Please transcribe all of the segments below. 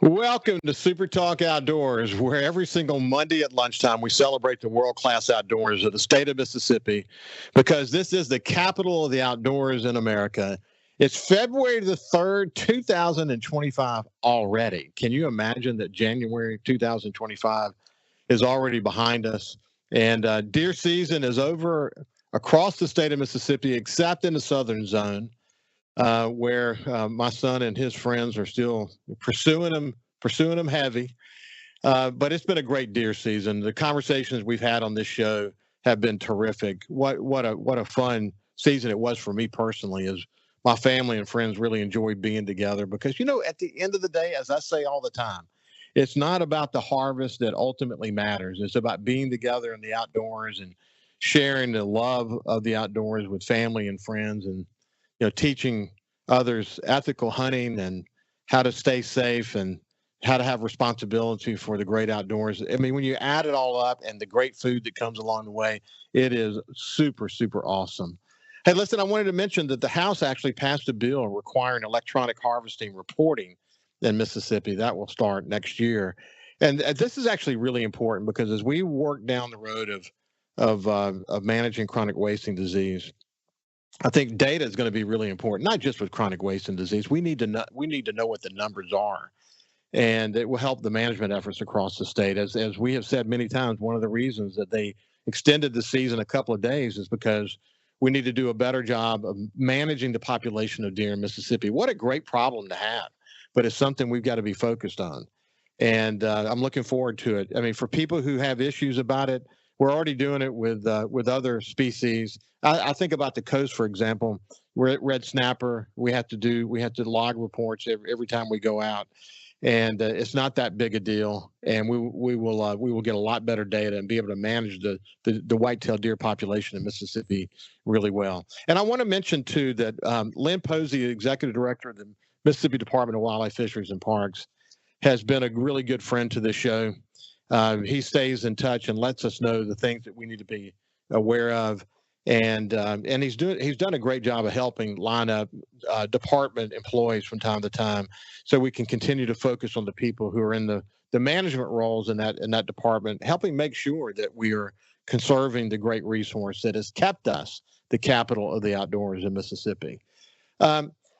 Welcome to Super Talk Outdoors, where every single Monday at lunchtime we celebrate the world-class outdoors of the state of Mississippi, because this is the capital of the outdoors in America. It's February the 3rd, 2025 already. Can you imagine that January 2025 is already behind us? And deer season is over across the state of Mississippi, except in the southern zone. Where my son and his friends are still pursuing them heavy. But it's been a great deer season. The conversations we've had on this show have been terrific. What a fun season it was for me personally. As my family and friends really enjoyed being together, because at the end of the day, as I say all the time, it's not about the harvest that ultimately matters. It's about being together in the outdoors and sharing the love of the outdoors with family and friends, and teaching others ethical hunting and how to stay safe and how to have responsibility for the great outdoors. I mean, when you add it all up and the great food that comes along the way, it is super, super awesome. Hey, listen, I wanted to mention that the House actually passed a bill requiring electronic harvesting reporting in Mississippi. That will start next year. And this is actually really important, because as we work down the road of managing chronic wasting disease, I think data is going to be really important, not just with chronic wasting disease. We need to know what the numbers are, and it will help the management efforts across the state. As we have said many times, one of the reasons that they extended the season a couple of days is because we need to do a better job of managing the population of deer in Mississippi. What a great problem to have, but it's something we've got to be focused on. And I'm looking forward to it. I mean, for people who have issues about it, we're already doing it with other species. I think about the coast, for example. We're at red snapper. We have to log reports every time we go out, and it's not that big a deal. And we will get a lot better data and be able to manage the whitetail deer population in Mississippi really well. And I want to mention too that Lynn Posey, executive director of the Mississippi Department of Wildlife, Fisheries, and Parks, has been a really good friend to the show. He stays in touch and lets us know the things that we need to be aware of, and he's done a great job of helping line up department employees from time to time, so we can continue to focus on the people who are in the management roles in that department, helping make sure that we are conserving the great resource that has kept us the capital of the outdoors in Mississippi.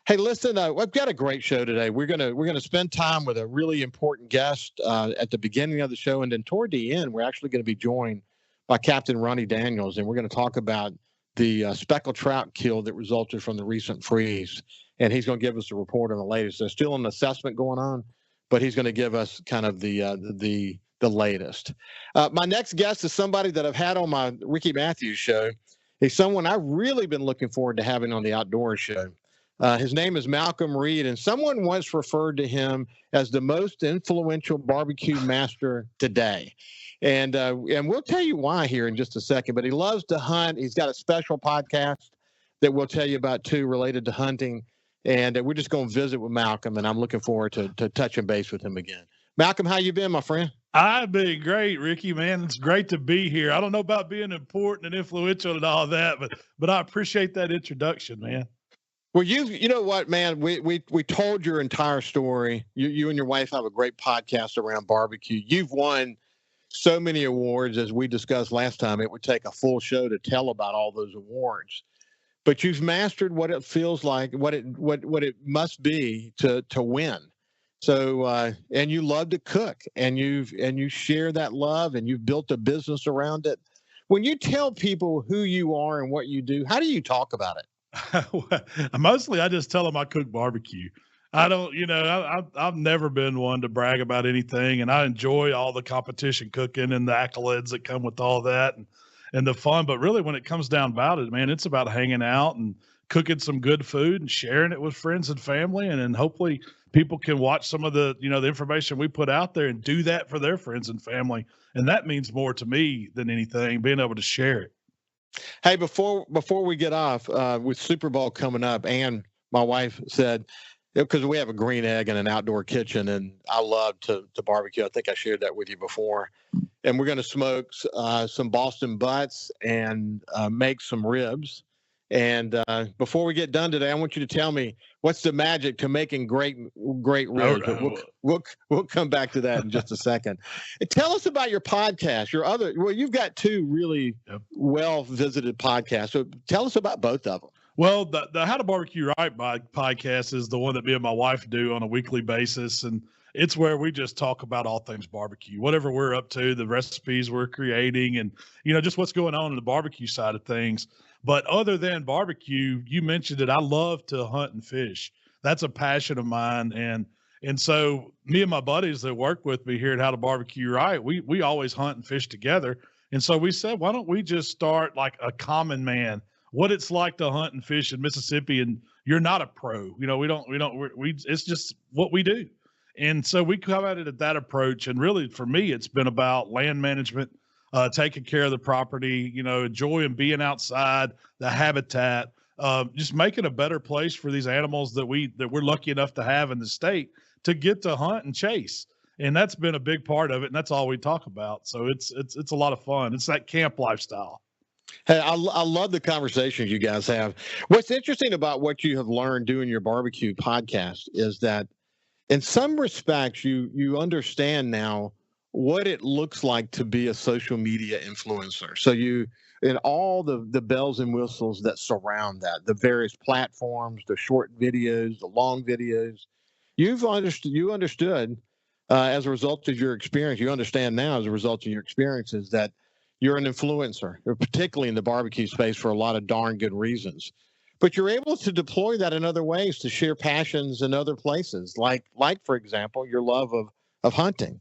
Hey, listen, we've got a great show today. We're gonna spend time with a really important guest at the beginning of the show, and then toward the end, we're actually going to be joined by Captain Ronnie Daniels, and we're going to talk about the speckled trout kill that resulted from the recent freeze. And he's going to give us a report on the latest. There's still an assessment going on, but he's going to give us kind of the latest. My next guest is somebody that I've had on my Ricky Matthews show. He's someone I've really been looking forward to having on the Outdoors show. His name is Malcom Reed, and someone once referred to him as the most influential barbecue master today. And we'll tell you why here in just a second, but he loves to hunt. He's got a special podcast that we'll tell you about too, related to hunting. And we're just going to visit with Malcom, and I'm looking forward to touching base with him again. Malcom, how you been, my friend? I've been great, Ricky, man. It's great to be here. I don't know about being important and influential and all that, but I appreciate that introduction, man. Well, you know what, man, we told your entire story. You and your wife have a great podcast around barbecue. You've won so many awards, as we discussed last time. It would take a full show to tell about all those awards. But you've mastered what it feels like, what it must be to win. So and you love to cook, and you share that love, and you've built a business around it. When you tell people who you are and what you do, how do you talk about it? Mostly I just tell them I cook barbecue. I don't, I've never been one to brag about anything, and I enjoy all the competition cooking and the accolades that come with all that and the fun. But really, when it comes down about it, man, it's about hanging out and cooking some good food and sharing it with friends and family. And then hopefully people can watch some of the, the information we put out there and do that for their friends and family. And that means more to me than anything, being able to share it. Hey, before we get off, with Super Bowl coming up, and my wife said, because we have a green egg and an outdoor kitchen, and I love to barbecue. I think I shared that with you before. And we're going to smoke some Boston butts and make some ribs. And before we get done today, I want you to tell me what's the magic to making great ribs. We'll come back to that in just a second. And tell us about your podcast. You've got two really well visited podcasts. So tell us about both of them. Well, the How to BBQ Right podcast is the one that me and my wife do on a weekly basis, and it's where we just talk about all things barbecue, whatever we're up to, the recipes we're creating, and just what's going on in the barbecue side of things. But other than barbecue, you mentioned it. I love to hunt and fish. That's a passion of mine, and so me and my buddies that work with me here at How to BBQ Right, we always hunt and fish together. And so we said, why don't we just start like a common man? What it's like to hunt and fish in Mississippi, and you're not a pro. It's just what we do. And so we come at it at that approach. And really for me, it's been about land management, taking care of the property, enjoying being outside, the habitat, just making a better place for these animals that we're lucky enough to have in the state to get to hunt and chase. And that's been a big part of it. And that's all we talk about. So it's a lot of fun. It's that camp lifestyle. Hey, I love the conversations you guys have. What's interesting about what you have learned doing your barbecue podcast is that in some respects, you understand now what it looks like to be a social media influencer. So and all the bells and whistles that surround that, the various platforms, the short videos, the long videos, you understood as a result of your experience, you understand now as a result of your experiences that you're an influencer, particularly in the barbecue space for a lot of darn good reasons. But you're able to deploy that in other ways to share passions in other places, like for example, your love of hunting.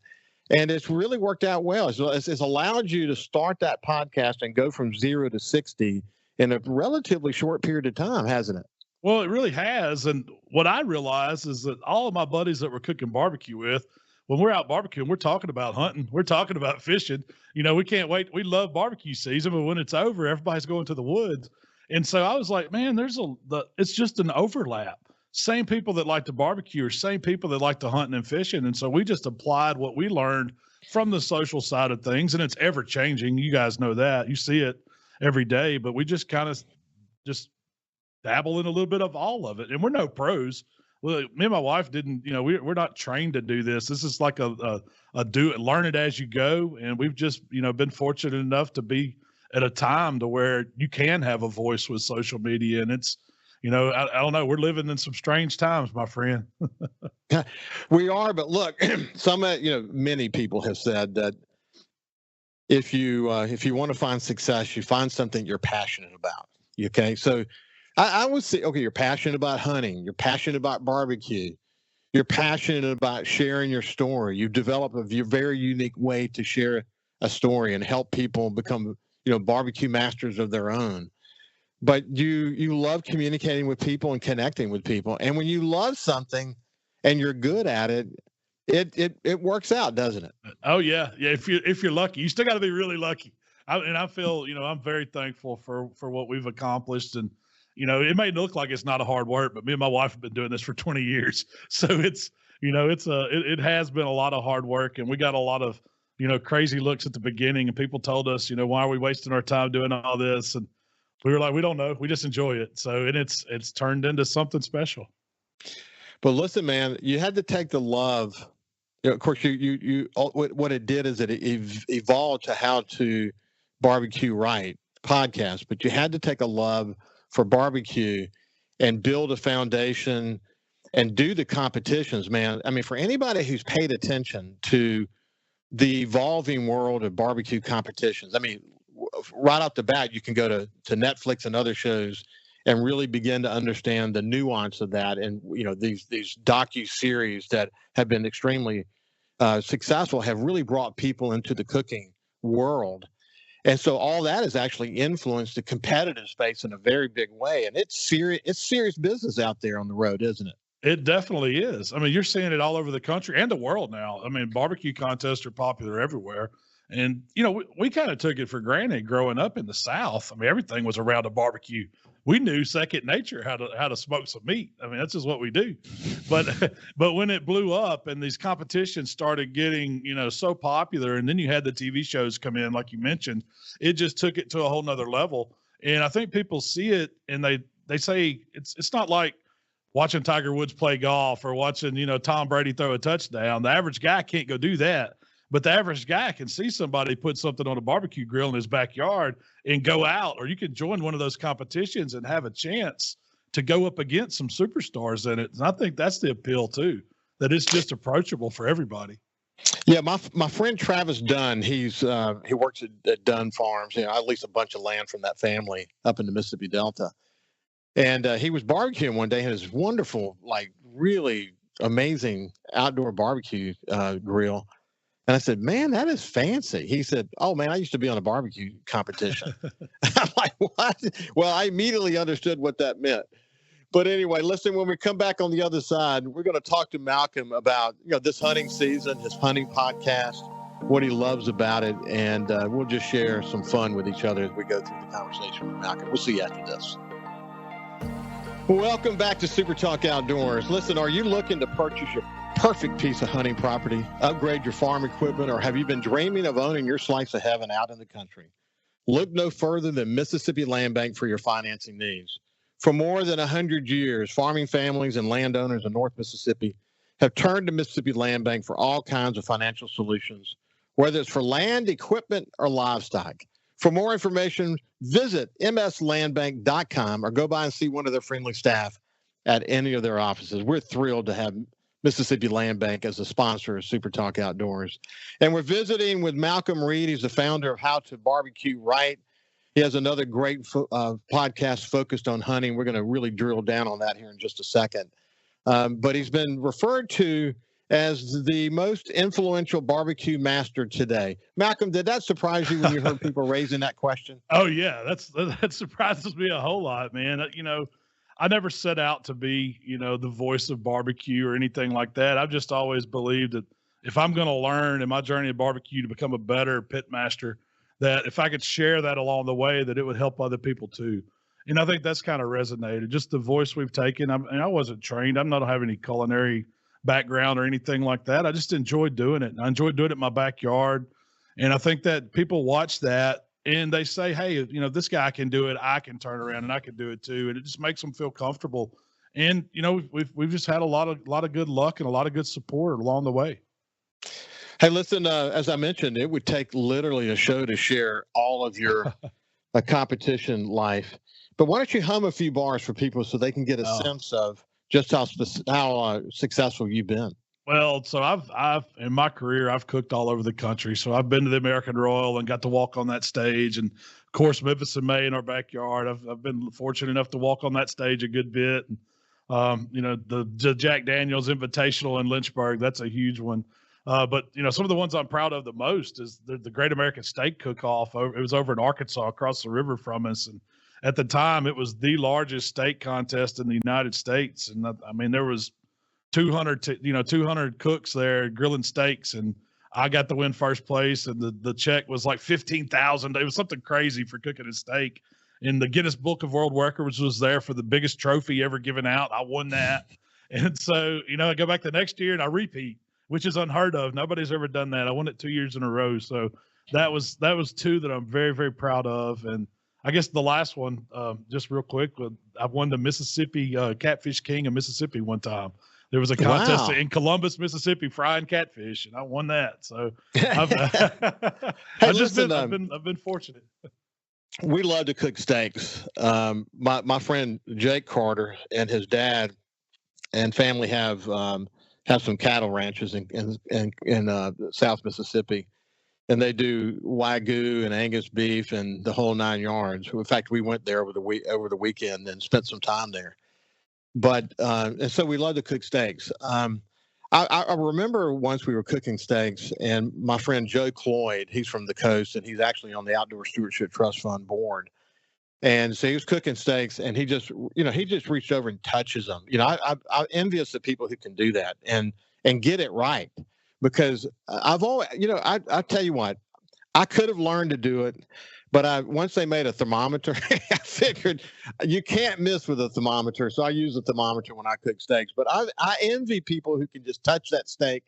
And it's really worked out well. It's allowed you to start that podcast and go from 0 to 60 in a relatively short period of time, hasn't it? Well, it really has. And what I realized is that all of my buddies that we're cooking barbecue with, when we're out barbecuing, we're talking about hunting. We're talking about fishing. We can't wait. We love barbecue season, but when it's over, everybody's going to the woods. And so I was like, man, it's just an overlap. Same people that like to barbecue are same people that like to hunting and fishing. And so we just applied what we learned from the social side of things, and it's ever changing. You guys know that. You see it every day, but we just kind of just dabble in a little bit of all of it. And we're no pros. Well, me and my wife didn't, we're not trained to do this. This is like a do it, learn it as you go. And we've just, been fortunate enough to be at a time to where you can have a voice with social media. And it's, I don't know, we're living in some strange times, my friend. We are, but look, many people have said that if you want to find success, you find something you're passionate about. Okay. So I would say, okay, you're passionate about hunting. You're passionate about barbecue. You're passionate about sharing your story. You've developed a very unique way to share a story and help people become, barbecue masters of their own. But you love communicating with people and connecting with people. And when you love something and you're good at it, it works out, doesn't it? Oh yeah. Yeah. If you're lucky, you still got to be really lucky. I feel, I'm very thankful for what we've accomplished. And, it may look like it's not a hard work, but me and my wife have been doing this for 20 years. So it has been a lot of hard work, and we got a lot of, crazy looks at the beginning, and people told us, why are we wasting our time doing all this? And we were like, we don't know. We just enjoy it. So, and it's turned into something special. But listen, man, you had to take the love. Of course, what it did is it evolved to How to BBQ Right podcast, but you had to take a love for barbecue and build a foundation and do the competitions, man. I mean, for anybody who's paid attention to the evolving world of barbecue competitions, I mean, right off the bat, you can go to Netflix and other shows and really begin to understand the nuance of that. And, these docu-series that have been extremely successful have really brought people into the cooking world. And so all that has actually influenced the competitive space in a very big way. And it's serious business out there on the road, isn't it? It definitely is. I mean, you're seeing it all over the country and the world now. I mean, barbecue contests are popular everywhere. And, we kind of took it for granted growing up in the South. I mean, everything was around a barbecue. We knew second nature how to smoke some meat. I mean, that's just what we do. But when it blew up and these competitions started getting, so popular, and then you had the TV shows come in, like you mentioned, it just took it to a whole nother level. And I think people see it and they say it's not like watching Tiger Woods play golf or watching, Tom Brady throw a touchdown. The average guy can't go do that. But the average guy can see somebody put something on a barbecue grill in his backyard and go out, or you can join one of those competitions and have a chance to go up against some superstars in it. And I think that's the appeal too, that it's just approachable for everybody. Yeah, my friend Travis Dunn, he works at Dunn Farms. I lease a bunch of land from that family up in the Mississippi Delta. And he was barbecuing one day and had this wonderful, like really amazing outdoor barbecue grill. And I said, man, that is fancy. He said, oh, man, I used to be on a barbecue competition. I'm like, what? Well, I immediately understood what that meant. But anyway, listen, when we come back on the other side, we're going to talk to Malcom about, this hunting season, his hunting podcast, what he loves about it. And we'll just share some fun with each other as we go through the conversation with Malcom. We'll see you after this. Welcome back to SuperTalk Outdoors. Listen, are you looking to purchase your perfect piece of hunting property, upgrade your farm equipment, or have you been dreaming of owning your slice of heaven out in the country? Look no further than Mississippi Land Bank for your financing needs. For more than 100 years, farming families and landowners in North Mississippi have turned to Mississippi Land Bank for all kinds of financial solutions, whether it's for land, equipment, or livestock. For more information, visit mslandbank.com or go by and see one of their friendly staff at any of their offices. We're thrilled to have Mississippi Land Bank as a sponsor of SuperTalk Outdoors. And we're visiting with Malcom Reed. He's the founder of How to BBQ Right. He has another great podcast focused on hunting. We're going to really drill down on that here in just a second. But he's been referred to as the most influential barbecue master today. Malcom, did that surprise you when you heard people raising that question? Oh yeah, that surprises me a whole lot, man. I never set out to be, the voice of barbecue or anything like that. I've just always believed that if I'm going to learn in my journey of barbecue to become a better pit master, that if I could share that along the way, that it would help other people too. And I think that's kind of resonated. Just the voice we've taken. I wasn't trained. I don't have any culinary background or anything like that. I just enjoyed doing it. And I enjoyed doing it in my backyard. And I think that people watch that and they say, hey, this guy can do it. I can turn around and I can do it too. And it just makes them feel comfortable. And, we've just had a lot of good luck and a lot of good support along the way. Hey, listen, as I mentioned, it would take literally a show to share all of your competition life. But why don't you hum a few bars for people so they can get a sense of just how successful you've been? Well, so I've in my career, I've cooked all over the country. So I've been to the American Royal and got to walk on that stage. And of course, Memphis in May in our backyard. I've been fortunate enough to walk on that stage a good bit. And, the Jack Daniels Invitational in Lynchburg, that's a huge one. But some of the ones I'm proud of the most is the Great American Steak Cook-Off. It was over in Arkansas, across the river from us. And at the time, it was the largest steak contest in the United States. And there was 200 cooks there grilling steaks, and I got to win first place. And the check was like $15,000. It was something crazy for cooking a steak. And the Guinness Book of World Records was there for the biggest trophy ever given out. I won that. And so, I go back the next year and I repeat, which is unheard of. Nobody's ever done that. I won it 2 years in a row. So that was two that I'm very, very proud of. And I guess the last one, just real quick, I won the Mississippi Catfish King of Mississippi one time. There was a contest in Columbus, Mississippi, frying catfish, and I won that. So I've been fortunate. We love to cook steaks. My friend Jake Carter and his dad and family have some cattle ranches in South Mississippi, and they do Wagyu and Angus beef and the whole 9 yards. In fact, we went there over the weekend and spent some time there. But and so we love to cook steaks. I remember once we were cooking steaks, and my friend Joe Cloyd, he's from the coast, and he's actually on the Outdoor Stewardship Trust Fund board. And so he was cooking steaks, and he just reached over and touches them. I'm envious of people who can do that and get it right, because I've always, I tell you what, I could have learned to do it, but once they made a thermometer, I figured you can't miss with a thermometer. So I use a thermometer when I cook steaks. But I envy people who can just touch that steak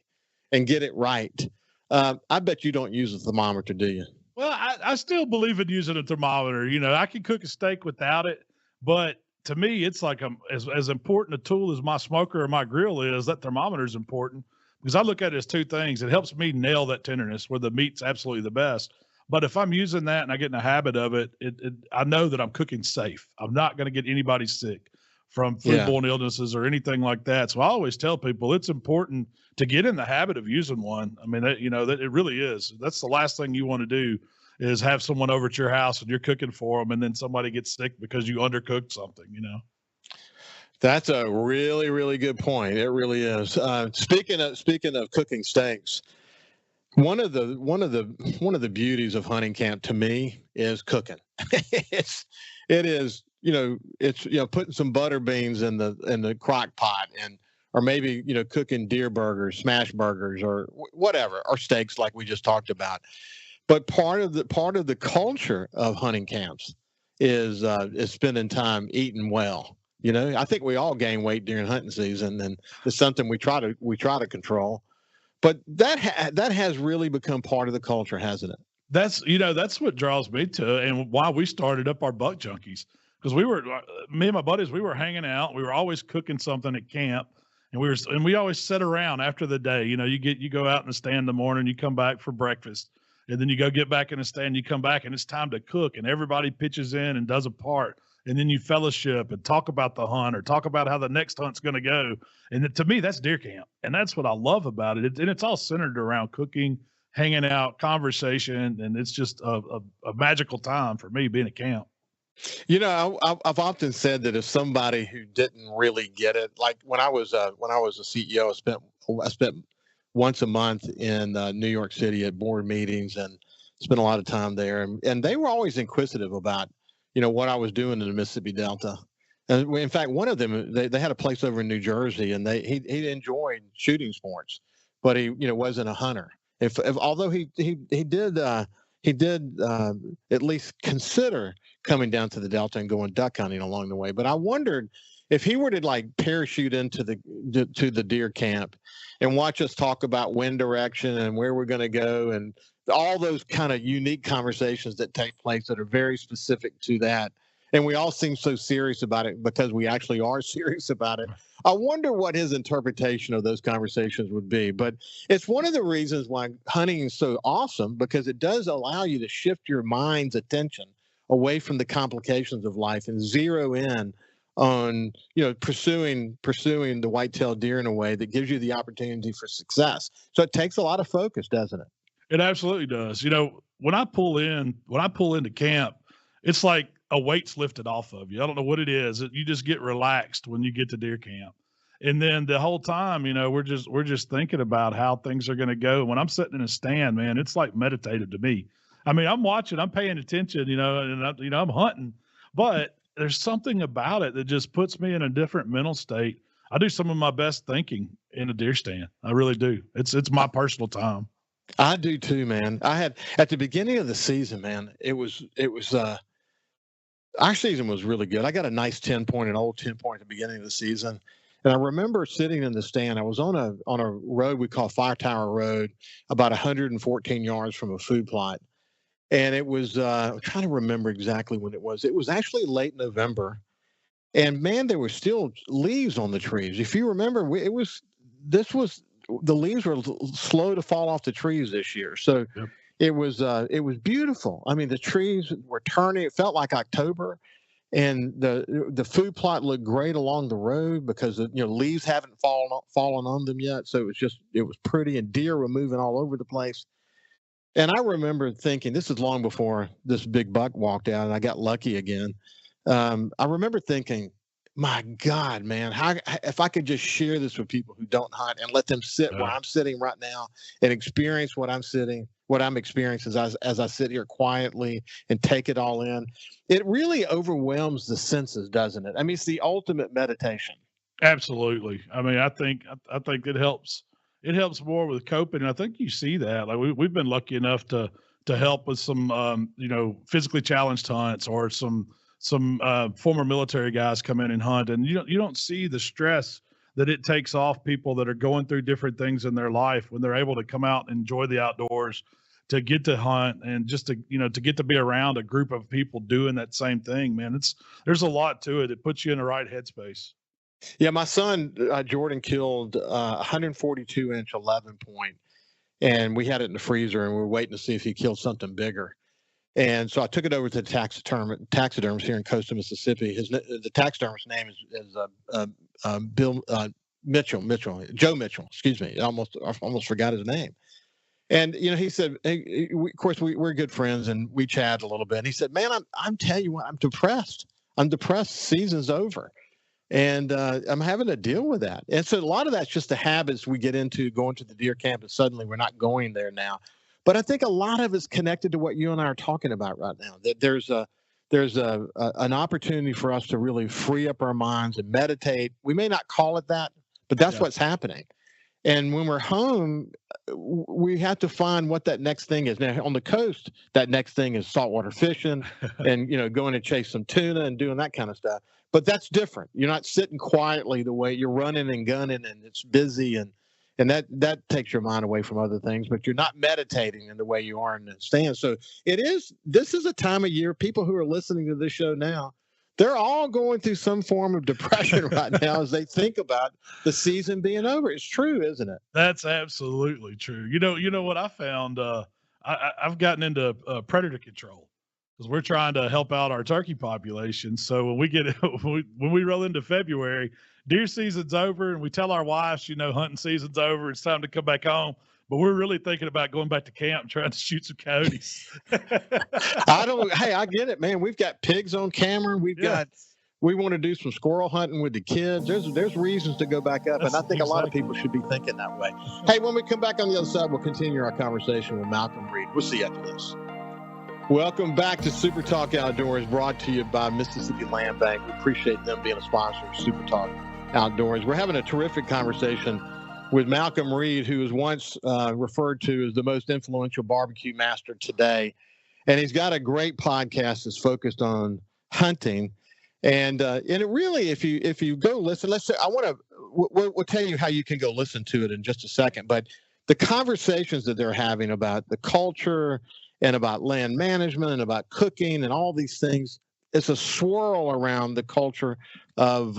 and get it right. I bet you don't use a thermometer, do you? Well, I still believe in using a thermometer. You know, I can cook a steak without it, but to me, it's like as important a tool as my smoker or my grill is. That thermometer is important because I look at it as two things. It helps me nail that tenderness where the meat's absolutely the best. But if I'm using that and I get in a habit of it, I know that I'm cooking safe. I'm not going to get anybody sick from Yeah. foodborne illnesses or anything like that. So I always tell people it's important to get in the habit of using one. I mean, that it really is. That's the last thing you want to do is have someone over at your house and you're cooking for them, and then somebody gets sick because you undercooked something. That's a really, really good point. It really is. Speaking of cooking steaks, one of the beauties of hunting camp to me is cooking. It is it's putting some butter beans in the crock pot or maybe cooking deer burgers, smash burgers, or whatever, or steaks like we just talked about. But part of the culture of hunting camps is spending time eating well. I think we all gain weight during hunting season, and it's something we try to control. But that has really become part of the culture, hasn't it? That's what draws me to and why we started up our Buck Junkies, because me and my buddies, we were hanging out. We were always cooking something at camp, and we always sit around after the day. You go out in the stand in the morning, you come back for breakfast, and then you go get back in the stand. You come back, and it's time to cook, and everybody pitches in and does a part. And then you fellowship and talk about the hunt or talk about how the next hunt's going to go. And to me, that's deer camp. And that's what I love about it. And it's all centered around cooking, hanging out, conversation. And it's just a magical time for me being at camp. I've often said that if somebody who didn't really get it, like when I was a CEO, I spent once a month in New York City at board meetings and spent a lot of time there. And they were always inquisitive about what I was doing in the Mississippi Delta. And in fact, one of them, they had a place over in New Jersey, and he enjoyed shooting sports, but he wasn't a hunter. Although he did at least consider coming down to the Delta and going duck hunting along the way. But I wondered if he were to like parachute into the deer camp and watch us talk about wind direction and where we're going to go and all those kind of unique conversations that take place that are very specific to that. And we all seem so serious about it because we actually are serious about it. I wonder what his interpretation of those conversations would be. But it's one of the reasons why hunting is so awesome, because it does allow you to shift your mind's attention away from the complications of life and zero in on pursuing the white-tailed deer in a way that gives you the opportunity for success. So it takes a lot of focus, doesn't it? It absolutely does. When I pull into camp, it's like a weight's lifted off of you. I don't know what it is. You just get relaxed when you get to deer camp. And then the whole time, we're just thinking about how things are going to go. When I'm sitting in a stand, man, it's like meditative to me. I mean, I'm watching, I'm paying attention, and I'm hunting, but there's something about it that just puts me in a different mental state. I do some of my best thinking in a deer stand. I really do. It's my personal time. I do too, man. I had at the beginning of the season, man, our season was really good. I got a nice an old 10 point at the beginning of the season. And I remember sitting in the stand. I was on a road we call Fire Tower Road, about 114 yards from a food plot. And it was, I'm trying to remember exactly when it was. It was actually late November. And man, there were still leaves on the trees. If you remember, the leaves were slow to fall off the trees this year. So yep. It was beautiful. I mean, the trees were turning. It felt like October, and the food plot looked great along the road because leaves haven't fallen on them yet. So it was pretty, and deer were moving all over the place. And I remember thinking, this is long before this big buck walked out, and I got lucky again. I remember thinking, my God, man, if I could just share this with people who don't hunt and let them sit where I'm sitting right now and experience what I'm experiencing as I sit here quietly and take it all in. It really overwhelms the senses, doesn't it? I mean, it's the ultimate meditation. Absolutely. I mean, I think it helps. It helps more with coping. And I think you see that. Like we've been lucky enough to help with some, physically challenged hunts or some former military guys come in and hunt, and you don't see the stress that it takes off people that are going through different things in their life when they're able to come out and enjoy the outdoors. to get to hunt and just to, to get to be around a group of people doing that same thing, man. There's a lot to it. It puts you in the right headspace. Yeah, my son Jordan killed 142-inch 11 point, and we had it in the freezer, and we were waiting to see if he killed something bigger. And so I took it over to the taxidermist here in Coastal, Mississippi. The taxidermist's name is Bill Joe Mitchell. Excuse me, I almost forgot his name. And he said, hey, of course we're good friends, and we chat a little bit. And he said, "Man, I'm telling you what, I'm depressed. I'm depressed. Season's over, and I'm having to deal with that." And so a lot of that's just the habits we get into going to the deer camp, and suddenly we're not going there now. But I think a lot of it's connected to what you and I are talking about right now. That there's an opportunity for us to really free up our minds and meditate. We may not call it that, but that's what's happening. And when we're home, we have to find what that next thing is. Now, on the coast, that next thing is saltwater fishing and, going to chase some tuna and doing that kind of stuff. But that's different. You're not sitting quietly the way you're running and gunning, and it's busy, and that takes your mind away from other things, but you're not meditating in the way you are in the stand. So this is a time of year, people who are listening to this show now, they're all going through some form of depression right now as they think about the season being over. It's true, isn't it? That's absolutely true. You know what I found? I've gotten into predator control because we're trying to help out our turkey population. So when we roll into February, deer season's over, and we tell our wives, hunting season's over. It's time to come back home. But we're really thinking about going back to camp and trying to shoot some coyotes. Hey, I get it, man. We've got pigs on camera. We want to do some squirrel hunting with the kids. There's reasons to go back up. And I think a lot of people should be thinking that way. Hey, when we come back on the other side, we'll continue our conversation with Malcom Reed. We'll see you after this. Welcome back to Super Talk Outdoors, brought to you by Mississippi Land Bank. We appreciate them being a sponsor of Super Talk Outdoors. We're having a terrific conversation with Malcom Reed, who was once referred to as the most influential barbecue master today. And he's got a great podcast that's focused on hunting. And it really, if you go listen, we'll tell you how you can go listen to it in just a second. But the conversations that they're having about the culture and about land management and about cooking and all these things, it's a swirl around the culture of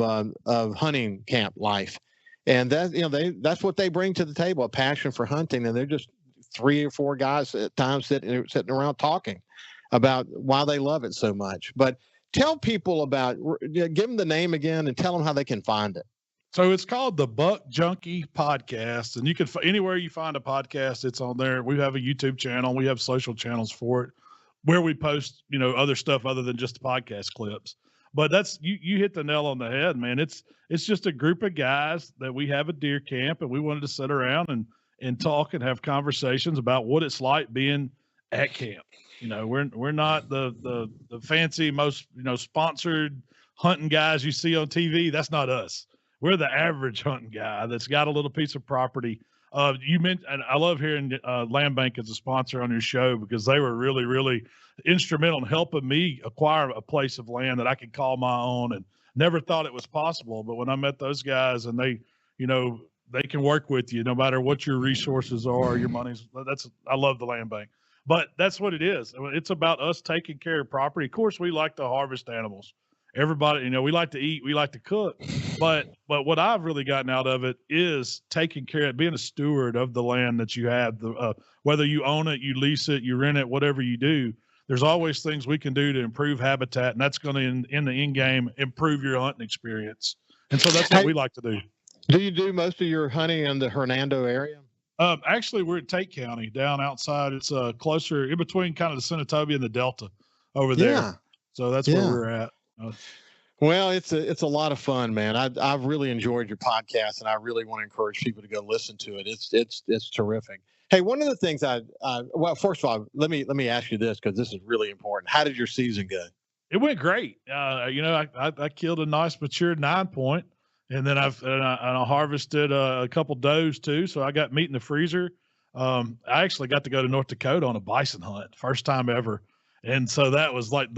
hunting camp life. And that's what they bring to the table, a passion for hunting. And they're just 3 or 4 guys at times sitting around talking about why they love it so much. But tell people give them the name again and tell them how they can find it. So it's called the Buck Junkie podcast, and you can anywhere you find a podcast, it's on there. We have a YouTube channel. We have social channels for it where we post, other stuff other than just the podcast clips. But that's you hit the nail on the head, man. It's just a group of guys that we have at deer camp, and we wanted to sit around and talk and have conversations about what it's like being at camp. We're not the fancy most sponsored hunting guys you see on TV. That's not us. We're the average hunting guy that's got a little piece of property. You mentioned, and I love hearing Land Bank as a sponsor on your show, because they were really, really instrumental in helping me acquire a place of land that I could call my own, and never thought it was possible. But when I met those guys, and they can work with you no matter what your resources are, your money's. I love the Land Bank, but that's what it is. It's about us taking care of property. Of course, we like to harvest animals. Everybody, we like to eat, we like to cook, but what I've really gotten out of it is taking care of, being a steward of the land that you have. Whether you own it, you lease it, you rent it, whatever you do, there's always things we can do to improve habitat, and that's going to, in the end game, improve your hunting experience. And so that's what we like to do. Do you do most of your hunting in the Hernando area? Actually, we're at Tate County, down outside. It's closer in between kind of the Senatobia and the Delta over there. Yeah. So that's where we're at. Well, it's a lot of fun, man. I've really enjoyed your podcast, and I really want to encourage people to go listen to it. It's terrific. Hey, one of the things well, first of all, let me ask you this, because this is really important. How did your season go? It went great. I killed a nice mature 9-point, and then I harvested a couple does too. So I got meat in the freezer. I actually got to go to North Dakota on a bison hunt, first time ever, and so that was like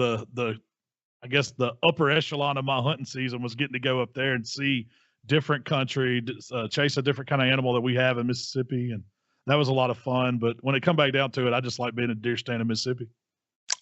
I guess the upper echelon of my hunting season was getting to go up there and see different country, chase a different kind of animal that we have in Mississippi. And that was a lot of fun. But when it come back down to it, I just like being a deer stand in Mississippi.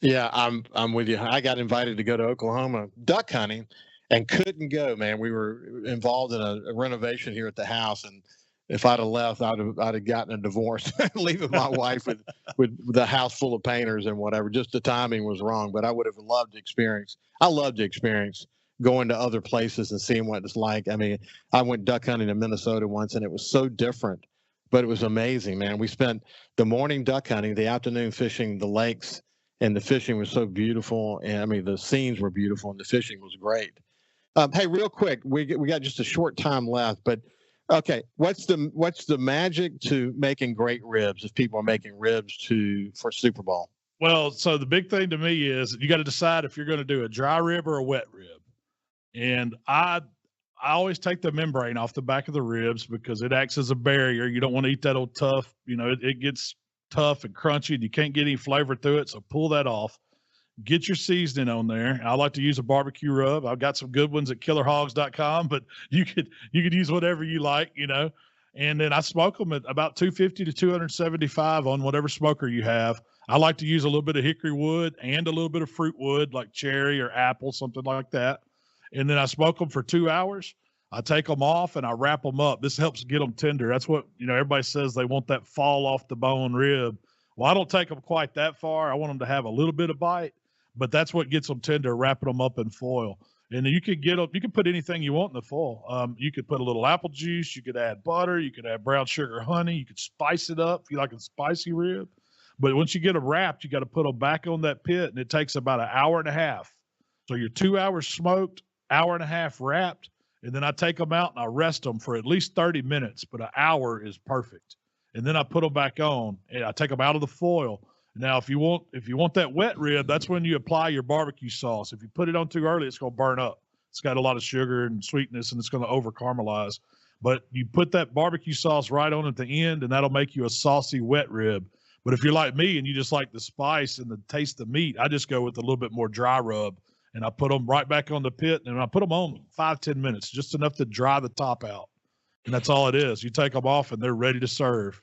Yeah, I'm with you. I got invited to go to Oklahoma duck hunting and couldn't go, man. We were involved in a renovation here at the house, and if I'd have left, I'd have gotten a divorce, leaving my wife with the house full of painters and whatever. Just the timing was wrong, but I would have loved the experience. I loved the experience going to other places and seeing what it's like. I mean, I went duck hunting in Minnesota once, and it was so different, but it was amazing, man. We spent the morning duck hunting, the afternoon fishing the lakes, and the fishing was so beautiful. And I mean, the scenes were beautiful, and the fishing was great. Hey, real quick, we got just a short time left, but okay, what's the magic to making great ribs if people are making ribs for Super Bowl? Well, so the big thing to me is you got to decide if you're going to do a dry rib or a wet rib. And I always take the membrane off the back of the ribs because it acts as a barrier. You don't want to eat that old tough, it gets tough and crunchy and you can't get any flavor through it. So pull that off. Get your seasoning on there. I like to use a barbecue rub. I've got some good ones at killerhogs.com, but you could use whatever you like, and then I smoke them at about 250 to 275 on whatever smoker you have. I like to use a little bit of hickory wood and a little bit of fruit wood like cherry or apple, something like that. And then I smoke them for 2 hours. I take them off and I wrap them up. This helps get them tender. That's what, everybody says they want that fall off the bone rib. Well, I don't take them quite that far. I want them to have a little bit of bite. But that's what gets them tender, wrapping them up in foil. And then you can put anything you want in the foil. You could put a little apple juice. You could add butter. You could add brown sugar, honey. You could spice it up if you like a spicy rib. But once you get them wrapped, you got to put them back on that pit, and it takes about an hour and a half. So you're 2 hours smoked, hour and a half wrapped, and then I take them out and I rest them for at least 30 minutes, but an hour is perfect. And then I put them back on, and I take them out of the foil. Now, if you want that wet rib, that's when you apply your barbecue sauce. If you put it on too early, it's going to burn up. It's got a lot of sugar and sweetness, and it's going to over caramelize. But you put that barbecue sauce right on at the end, and that'll make you a saucy wet rib. But if you're like me and you just like the spice and the taste of meat, I just go with a little bit more dry rub, and I put them right back on the pit, and I put them on 5-10 minutes, just enough to dry the top out. And that's all it is. You take them off, and they're ready to serve.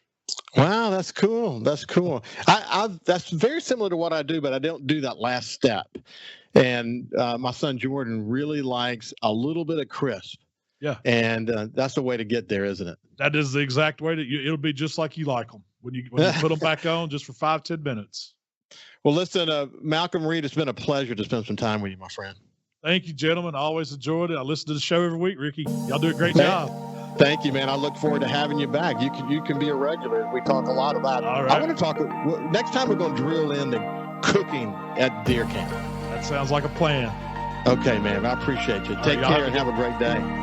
Wow, that's cool. That's cool. That's very similar to what I do, but I don't do that last step. And my son Jordan really likes a little bit of crisp. Yeah. And that's the way to get there, isn't it? That is the exact way it'll be just like you like them when you put them back on just for 5-10 minutes. Well, listen, Malcom Reed, it's been a pleasure to spend some time with you, my friend. Thank you, gentlemen. I always enjoyed it. I listen to the show every week, Ricky. Y'all do a great job. Thank you, man. I look forward to having you back. You can be a regular. We talk a lot about it. All right. I want to talk. Next time we're going to drill into cooking at deer camp. That sounds like a plan. Okay, man. I appreciate you. Take care and have a great day.